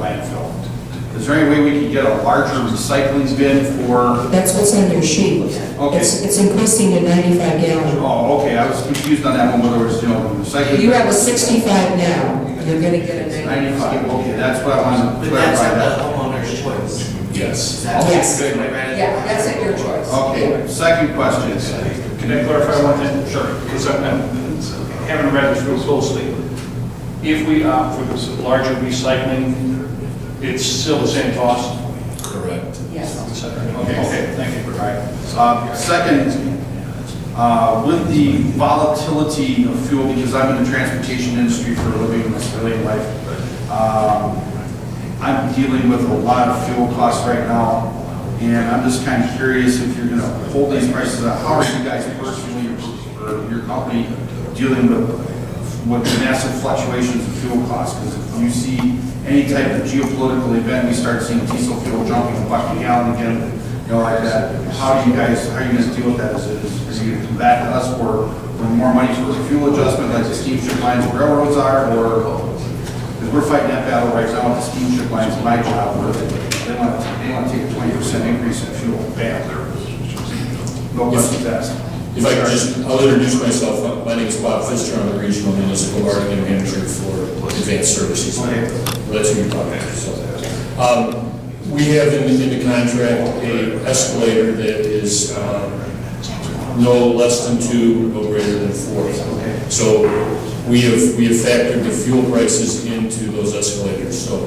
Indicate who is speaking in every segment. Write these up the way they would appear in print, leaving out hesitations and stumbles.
Speaker 1: landfill. Is there any way we could get a larger recycling bin for?
Speaker 2: That's what's on your sheet.
Speaker 1: Okay.
Speaker 2: It's increasing to 95 gallon.
Speaker 1: Oh, okay, I was confused on that one, whether it was, recycling.
Speaker 2: You have a 65 now, you're gonna get a
Speaker 1: 95, okay, that's what I wanted to
Speaker 3: But that's
Speaker 1: clarify.
Speaker 3: at the homeowner's choice.
Speaker 4: Yes.
Speaker 3: Is that-
Speaker 2: Yes.
Speaker 3: Am I right?
Speaker 2: Yeah, that's at your choice.
Speaker 1: Okay, second question.
Speaker 5: Can I clarify one thing? Sure. Because I haven't read this real closely. If we opt for this larger recycling, it's still the same cost?
Speaker 4: Correct.
Speaker 2: Yes.
Speaker 5: Okay, thank you. All right.
Speaker 1: Second, with the volatility of fuel, because I'm in the transportation industry for a living, my civilian life, I'm dealing with a lot of fuel costs right now, and I'm just kind of curious if you're going to hold these prices up. How are you guys personally or your company dealing with the massive fluctuations of fuel costs? Because if you see any type of geopolitical event, we start seeing diesel fuel jumping $1 a gallon again, like that. How are you guys deal with that? Is you come back to us for more money for fuel adjustment like the steamship lines and railroads are, or because we're fighting that battle right now with the steamship lines in my job, where they want to take a 20% increase in fuel. Bam. No questions asked.
Speaker 4: If I could just, I'll introduce myself. My name is Bob Pfister. I'm the Regional Municipal Marketing Manager for Advanced Services.
Speaker 1: Okay.
Speaker 4: Well, that's who you're talking to. So, we have in the contract a escalator that is no less than 2, no greater than 4. So we have factored the fuel prices into those escalators. So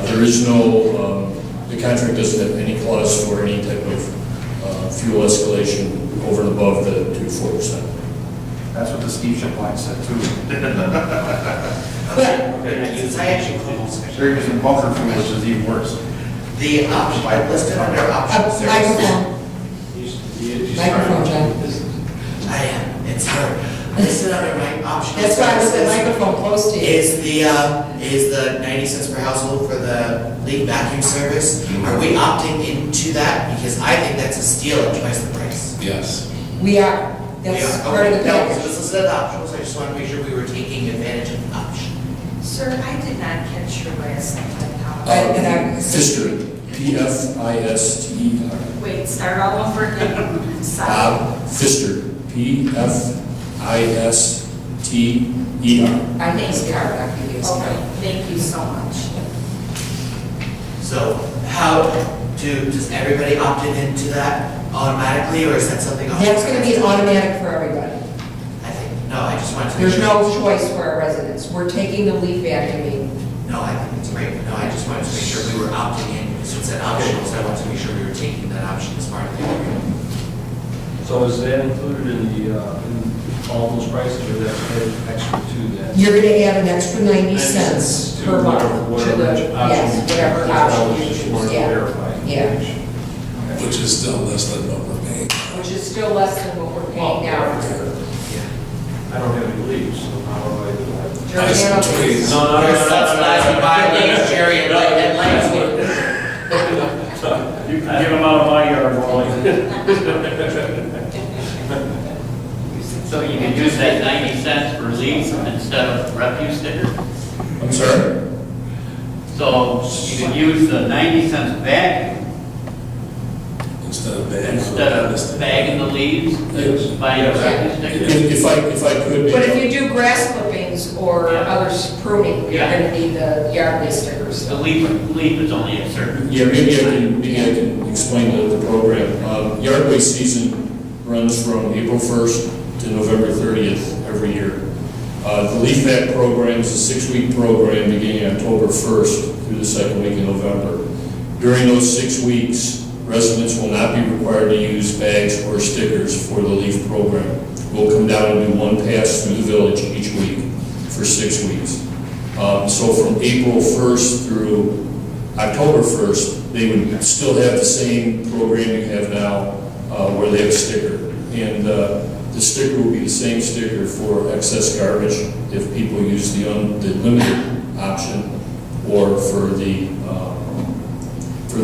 Speaker 4: there is no, the contract doesn't have any clause for any type of fuel escalation over and above the 2 to 4%.
Speaker 1: That's what the steamship line said too.
Speaker 3: Because I actually
Speaker 1: They're using bunker fuel, which is even worse.
Speaker 3: the option, I listed under option services.
Speaker 2: Microphone, microphone, John.
Speaker 3: I am, it's hard. Listed under my option
Speaker 2: That's why I was the
Speaker 3: services
Speaker 2: microphone close to you.
Speaker 3: is the 90 cents per household for the leak vacuum service. Are we opting into that? Because I think that's a steal at twice the price.
Speaker 4: Yes.
Speaker 2: We are, that's part of the
Speaker 3: No, because
Speaker 2: package.
Speaker 3: this is an option, so I just want to make sure we were taking advantage of the option.
Speaker 6: Sir, I did not catch your last name.
Speaker 4: Pfister. P-F-I-S-T-E-R.
Speaker 6: Wait, start all over again. Sorry.
Speaker 4: Bob Pfister. P-F-I-S-T-E-R.
Speaker 2: I think it's card, I can use
Speaker 6: Okay,
Speaker 2: card.
Speaker 6: thank you so much.
Speaker 3: So does everybody opt into that automatically, or is that something?
Speaker 2: That's gonna be automatic for everybody.
Speaker 3: I think, no, I just wanted to make
Speaker 2: There's
Speaker 3: sure.
Speaker 2: no choice for our residents. We're taking the leaf vacuuming.
Speaker 3: No, I think it's great, but no, I just wanted to make sure we were opting in, so it said optional, so I wanted to make sure we were taking that option as part of the agreement.
Speaker 5: So is that included in in all those prices, or that's added extra to that?
Speaker 2: You're gonna add an extra 90 cents per month to the, yes, whatever option you choose, yeah.
Speaker 4: Which is still less than what we're paying.
Speaker 2: Which is still less than what we're paying now.
Speaker 5: I don't have any leaves, so how do I do that?
Speaker 2: Jerry,
Speaker 4: Nice
Speaker 2: Hanover.
Speaker 4: trees.
Speaker 5: No,
Speaker 3: You're subsidized by Dave's Jerry and Langswood.
Speaker 5: You can get them out of my yard, Wally.
Speaker 7: So you can use that 90 cents for leaves instead of refuse sticker?
Speaker 4: I'm sorry?
Speaker 7: So you can use the 90 cents vacuum
Speaker 4: Instead of
Speaker 7: bagging the leaves, buying a refuse sticker?
Speaker 4: If I could.
Speaker 2: But if you do grass clippings or
Speaker 7: Yeah.
Speaker 2: other pruning, you're
Speaker 7: Yeah.
Speaker 2: gonna need the yard waste stickers.
Speaker 7: The leaf is only a certain.
Speaker 4: Yeah, maybe I can explain the program. Yard waste season runs from April 1st to November 30th every year. The Leaf Vac program is a 6-week program beginning October 1st through the second week in November. During those 6 weeks, residents will not be required to use bags or stickers for the leaf program. We'll come down and do one pass through the village each week for 6 weeks. So from April 1st through October 1st, they would still have the same program you have now, where they have a sticker. And the sticker will be the same sticker for excess garbage if people use the limited option, or for the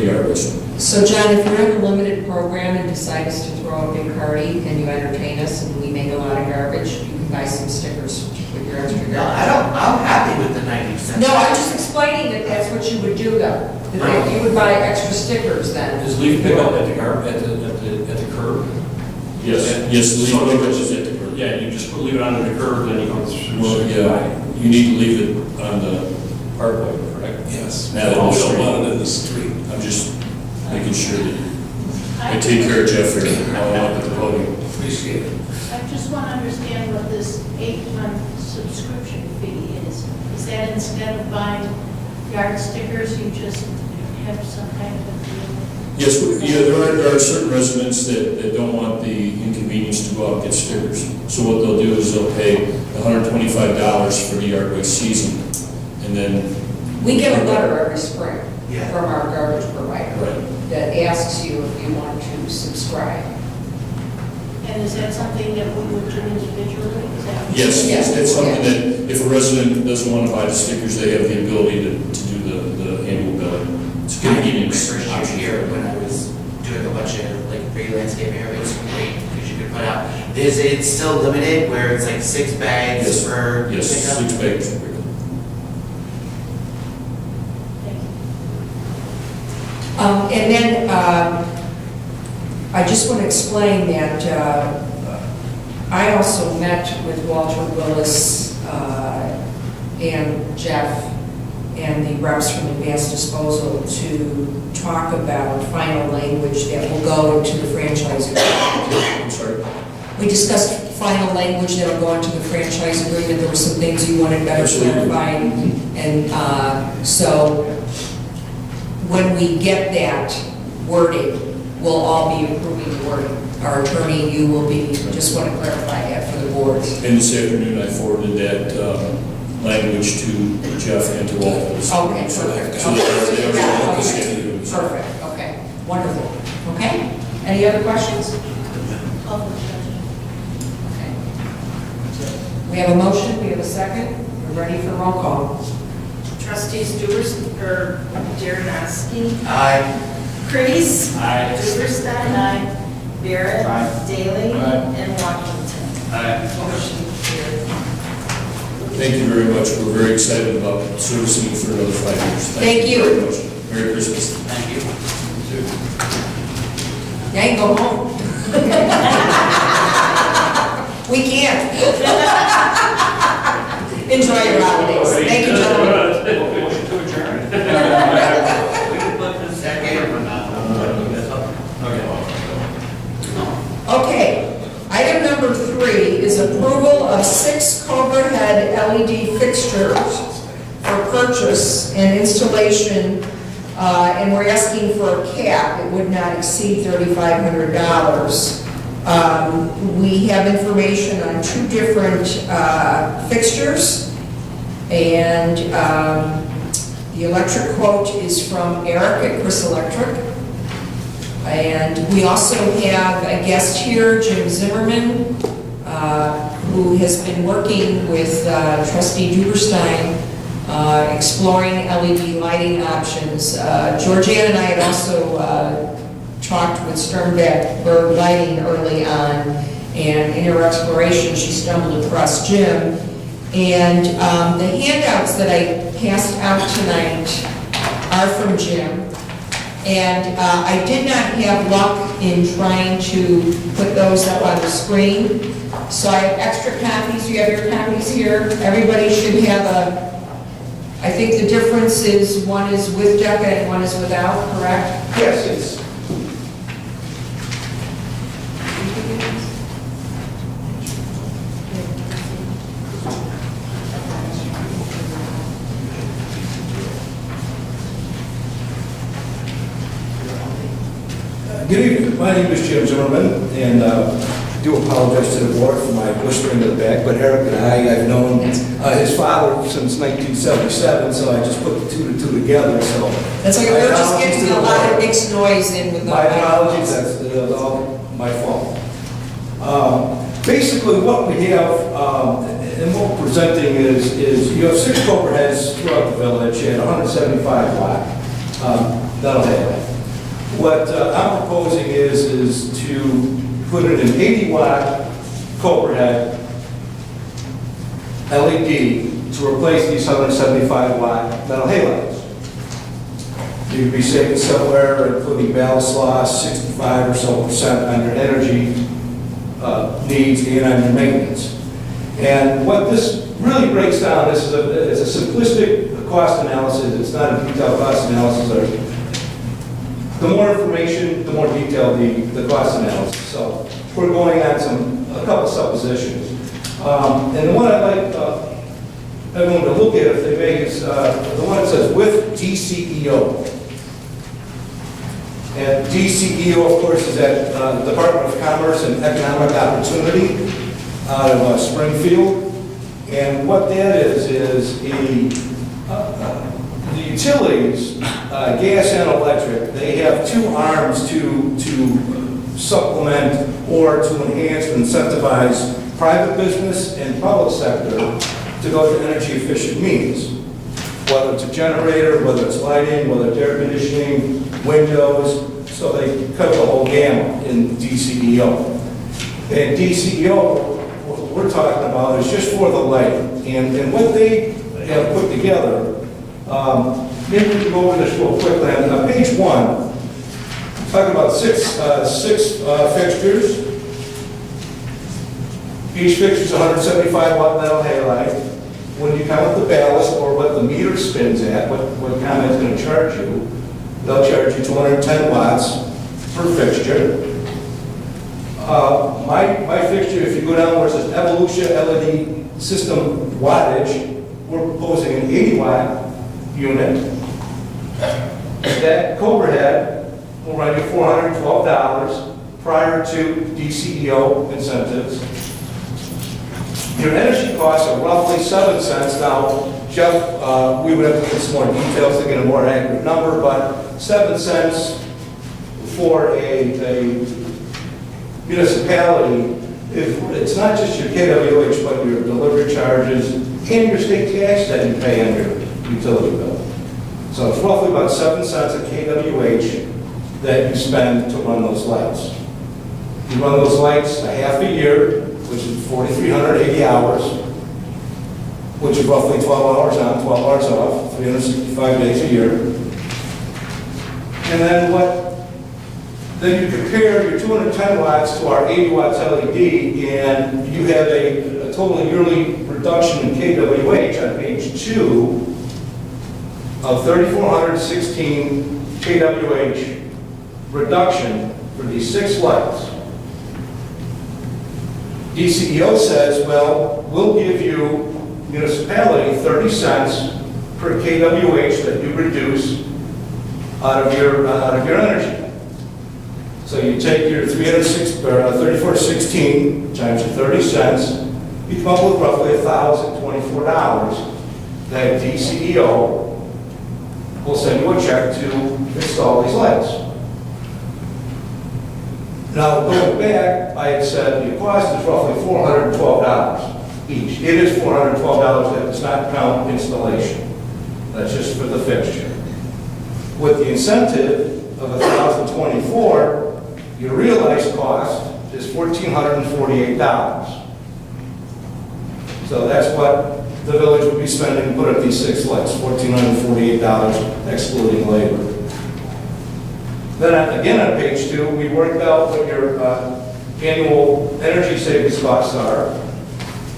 Speaker 4: yard waste.
Speaker 2: So John, if you're in a limited program and decide us to throw a big party and you entertain us and we make a lot of garbage, you can buy some stickers with your extra
Speaker 3: No,
Speaker 2: garbage.
Speaker 3: I'm happy with the 90 cents.
Speaker 2: No, I'm just explaining that that's what what you would do though. You would buy extra stickers then.
Speaker 8: Is leaf pickup at the curb, at the curb?
Speaker 4: Yes, yes, leave
Speaker 8: So
Speaker 4: it
Speaker 8: much
Speaker 4: as
Speaker 8: is
Speaker 4: it.
Speaker 8: at the curb. Yeah, you just leave it on the curb, then you go through.
Speaker 4: Well, yeah, you need to leave it on the parkway, correct?
Speaker 8: Yes.
Speaker 4: Now that
Speaker 8: Oh,
Speaker 4: it's
Speaker 8: we don't
Speaker 4: street.
Speaker 8: want it in the street.
Speaker 4: I'm just making sure that I take care of Jeff here, while I'm up at the podium.
Speaker 8: Appreciate it.
Speaker 9: I just want to understand what this 8-month subscription fee is. Is that instead of buying yard stickers, you just have some kind of a deal?
Speaker 4: Yes, there are certain residents that don't want the inconvenience to go out and get stickers. So what they'll do is they'll pay $125 for the yard waste season, and then.
Speaker 2: We get a letter every spring
Speaker 3: Yeah.
Speaker 2: from our garbage provider
Speaker 4: Right.
Speaker 2: that asks you if you want to subscribe.
Speaker 9: And is that something that we would do individually? Is that-
Speaker 4: Yes,
Speaker 2: Yes.
Speaker 4: it's something that if a resident doesn't want to buy the stickers, they have the ability to do the annual billing. It's
Speaker 3: I did my
Speaker 4: convenience.
Speaker 3: first year here when I was doing a bunch of like pre-landscaping, it was great because you could put out, it's still limited where it's like 6 bags
Speaker 4: Yes,
Speaker 3: for
Speaker 4: yes,
Speaker 3: pickup.
Speaker 4: 6 bags.
Speaker 9: Thank you.
Speaker 2: And then, I just want to explain that I also met with Walter Willis and Jeff and the reps from Advanced Disposal to talk about final language that will go into the franchise agreement.
Speaker 4: I'm sorry.
Speaker 2: We discussed final language that will go into the franchise agreement. There were some things you wanted better
Speaker 4: Absolutely.
Speaker 2: clarified. And so when we get that wording, we'll all be approving the wording. Our attorney, you will be, just want to clarify that for the board.
Speaker 4: And this afternoon, I forwarded that language to Jeff and to Walter.
Speaker 2: Okay,
Speaker 4: So
Speaker 2: perfect.
Speaker 4: that they
Speaker 2: Okay.
Speaker 4: already
Speaker 2: Okay.
Speaker 4: understand.
Speaker 2: Perfect, okay, wonderful. Okay, any other questions?
Speaker 9: Call for the question.
Speaker 2: Okay. We have a motion, we have a second, we're ready for roll call.
Speaker 6: Trustees Darrenowski,
Speaker 3: Aye.
Speaker 6: Kreis,
Speaker 7: Aye.
Speaker 6: Duberstein, Barrett,
Speaker 1: Aye.
Speaker 6: Daly,
Speaker 8: Aye.
Speaker 6: and Washington.
Speaker 7: Aye.
Speaker 6: Motion carried.
Speaker 4: Thank you very much. We're very excited about servicing you for another 5 years.
Speaker 2: Thank you.
Speaker 4: very much. Merry Christmas.
Speaker 7: Thank you.
Speaker 2: Gang, go home. We can't. Enjoy your holidays. Thank you, gentlemen.
Speaker 5: Motion to adjourn.
Speaker 7: We can put this second or not.
Speaker 2: Okay, item number 3 is approval of 6 Cobra Head LED fixtures for purchase and installation, and we're asking for a cap. It would not exceed $3,500. We have information on 2 different fixtures, and the electric quote is from Eric at Chris Electric. And we also have a guest here, Jim Zimmerman, who has been working with trustee Duberstein, exploring LED lighting options. Georgianne and I had also talked with Sternberg Lighting early on, and in her exploration, she stumbled across Jim. And the handouts that I passed out tonight are from Jim. And I did not have luck in trying to put those up on the screen. So I have extra copies. You have your copies here. Everybody should have I think the difference is one is with DECA and one is without, correct?
Speaker 1: Yes, it's.
Speaker 10: Good evening. My name is Jim Zimmerman, and I do apologize to the board for my whispering to the back, but Eric and I've known his father since 1977, so I just put the 2 to 2 together, so.
Speaker 2: That's like
Speaker 10: My
Speaker 2: we're just
Speaker 10: apologies
Speaker 2: getting
Speaker 10: to
Speaker 2: a
Speaker 10: the
Speaker 2: lot of
Speaker 10: board.
Speaker 2: mixed noise in with the.
Speaker 10: My apologies, that's all my fault. Basically, what we have, and what we're presenting is you have 6 Cobra heads throughout the village at 175 watt. That'll have. What I'm proposing is to put in an 80 watt Cobra head LED to replace these 175 watt metal halides. You'd be saving somewhere, including ballast loss, 65% or so on your energy needs and on your maintenance. And what this really breaks down, this is a simplistic cost analysis. It's not a detailed cost analysis. The more information, the more detailed the cost analysis. So we're going on a couple suppositions. And the one I'd like everyone to look at, if they may, is the one that says with DCEO. And DCEO, of course, is at the Department of Commerce and Economic Opportunity out of Springfield. And what that is the utilities, gas and electric, they have two arms to supplement or to enhance and incentivize private business and public sector to go to energy efficient means. Whether it's a generator, whether it's lighting, whether it's air conditioning, windows, so they cover the whole gamut in DCEO. And DCEO, what we're talking about is just for the lighting. And what they have put together, maybe we can go over this real quickly. On page 1, talking about six fixtures. Each fixture is 175 watt metal halide. When you count the ballast or what the meter spins at, what ComEd's going to charge you, they'll charge you 210 watts per fixture. My fixture, if you go down where it says Evolution LED system wattage, we're proposing an 80 watt unit. That Cobra head will run you $412 prior to DCEO incentives. Your energy costs are roughly 7 cents. Now, Jeff, we would have to get some more details to get a more accurate number, but 7 cents for a municipality, it's not just your KWH, but your delivery charges and your state tax that you pay on your utility bill. So it's roughly about 7 cents a KWH that you spend to run those lights. You run those lights a half a year, which is 4,380 hours, which is roughly 12 hours on, 12 hours off, 365 days a year. And then you compare your 210 watts to our 80 watts LED, and you have a total yearly reduction in KWH on page 2 of 3,416 KWH reduction for these 6 lights. DCEO says, well, we'll give you, municipality, 30 cents per KWH that you reduce out of your energy. So you take your 3,416 times your 30 cents, you come up with roughly $1,024 that DCEO will send you a check to install these lights. Now, going back, I had said the cost is roughly $412 each. It is $412, that does not count installation. That's just for the fixture. With the incentive of $1,024, your realized cost is $1,448. So that's what the village would be spending to put up these 6 lights, $1,448 excluding labor. Then again on page 2, we worked out what your annual energy savings costs are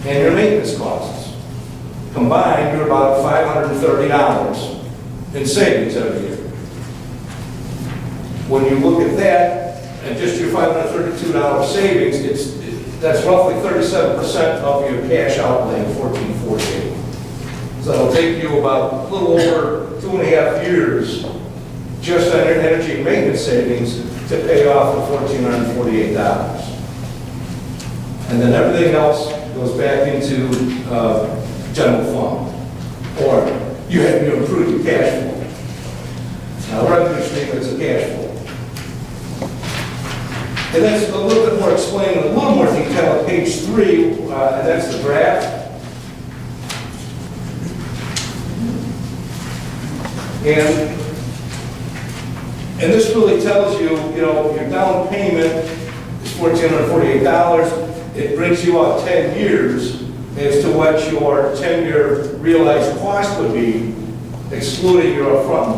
Speaker 10: and your maintenance costs. Combined, you're about $530 in savings every year. When you look at that, and just your $532 savings, that's roughly 37% of your cash outlay of $1,448. So it'll take you about a little over 2.5 years just on your energy and maintenance savings to pay off the $1,448. And then everything else goes back into general fund. Or you improve your cash flow. Now, revenue statement's a cash flow. And that's a little bit more explained, a little more detail on page 3, and that's the graph. And this really tells you, your down payment is $1,448. It brings you out 10 years as to what your 10-year realized cost would be, excluding your upfront